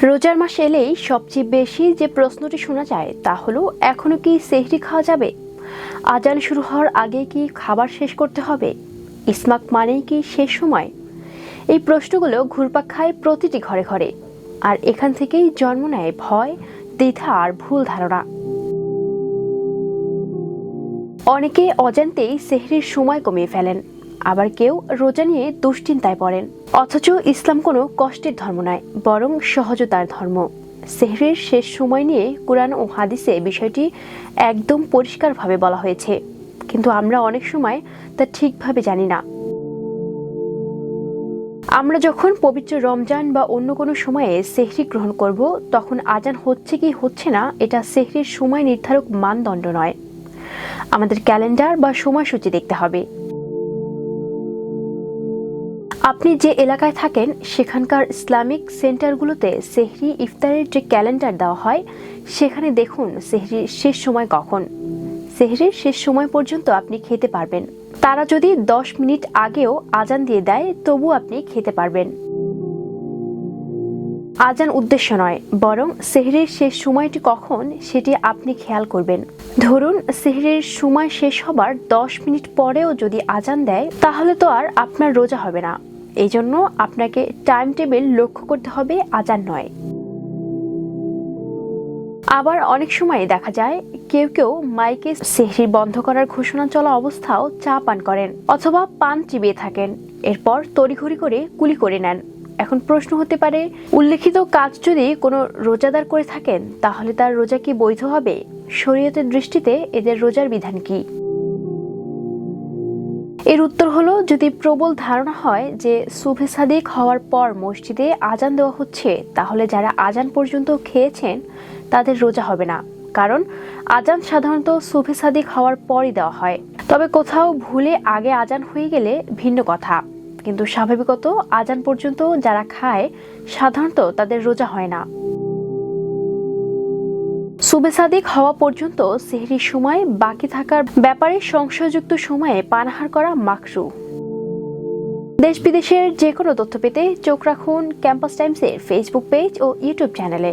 রোজার মাস এলেই সবচেয়ে বেশি যে প্রশ্নটি শোনা যায় তা হলো, এখনো কি সেহরি খাওয়া যাবে? আজান শুরু হওয়ার আগে কি খাবার শেষ করতে হবে? ইসমাক মানেই কি শেষ সময়? এই প্রশ্নগুলো ঘুরপাক খায় প্রতিটি ঘরে ঘরে, আর এখান থেকেই জন্ম নেয় ভয়, দ্বিধা আর ভুল ধারণা। অনেকে অজান্তেই সেহরির সময় কমিয়ে ফেলেন, আবার কেউ রোজা নিয়ে দুশ্চিন্তায় পড়েন। অথচ ইসলাম কোনো কষ্টের ধর্ম নয়, বরং সহজতার ধর্ম। সেহরির শেষ সময় নিয়ে কুরআন ও হাদিসে বিষয়টি একদম পরিষ্কারভাবে বলা হয়েছে, কিন্তু আমরা অনেক সময় তা ঠিকভাবে জানি না। আমরা যখন পবিত্র রমজান বা অন্য কোনো সময়ে সেহরি গ্রহণ করব, তখন আজান হচ্ছে কি হচ্ছে না এটা সেহরির সময় নির্ধারক মানদণ্ড নয়। আমাদের ক্যালেন্ডার বা সময়সূচি দেখতে হবে। আপনি যে এলাকায় থাকেন সেখানকার ইসলামিক সেন্টারগুলোতে সেহরি ইফতারের যে ক্যালেন্ডার দেওয়া হয়, সেখানে দেখুন সেহরির শেষ সময় কখন। সেহরির শেষ সময় পর্যন্ত আপনি খেতে পারবেন। তারা যদি 10 মিনিট আগেও আজান দিয়ে দেয়, তবু আপনি খেতে পারবেন। আজান উদ্দেশ্য নয়, বরং সেহরির শেষ সময়টি কখন সেটি আপনি খেয়াল করবেন। ধরুন সেহরির সময় শেষ হবার 10 মিনিট পরেও যদি আজান দেয়, তাহলে তো আর আপনার রোজা হবে না। এই জন্য আপনাকে টাইম টেবিল লক্ষ্য করতে হবে, আজান নয়। আবার অনেক সময় দেখা যায় কেউ কেউ মাইকে সেহরি বন্ধ করার ঘোষণা চলা অবস্থাও চা পান করেন অথবা পান চিবিয়ে থাকেন, এরপর তড়িঘড়ি করে কুলি করে নেন। এখন প্রশ্ন হতে পারে, উল্লেখিত কাজ যদি কোনো রোজাদার করে থাকেন, তাহলে তার রোজা কি বৈধ হবে? শরীয়তের দৃষ্টিতে এদের রোজার বিধান কি? এর উত্তর হলো, যদি প্রবল ধারণা হয় যে সুবহে সাদিক হওয়ার পর মসজিদে আজান দেওয়া হচ্ছে, তাহলে যারা আজান পর্যন্ত খেয়েছেন তাদের রোজা হবে না, কারণ আজান সাধারণত সুবহে সাদিক হওয়ার পরই দেওয়া হয়। তবে কোথাও ভুলে আগে আজান হয়ে গেলে ভিন্ন কথা, কিন্তু স্বাভাবিকত আজান পর্যন্ত যারা খায় সাধারণত তাদের রোজা হয় না। সুবহে সাদিক হওয়া পর্যন্ত সেহরির সময় বাকি থাকার ব্যাপারে সংশয়যুক্ত সময়ে পানাহার করা মাকরুহ। দেশ বিদেশের যে কোনো তথ্য পেতে চোখ রাখুন ক্যাম্পাস টাইমসের ফেসবুক পেজ ও ইউটিউব চ্যানেলে।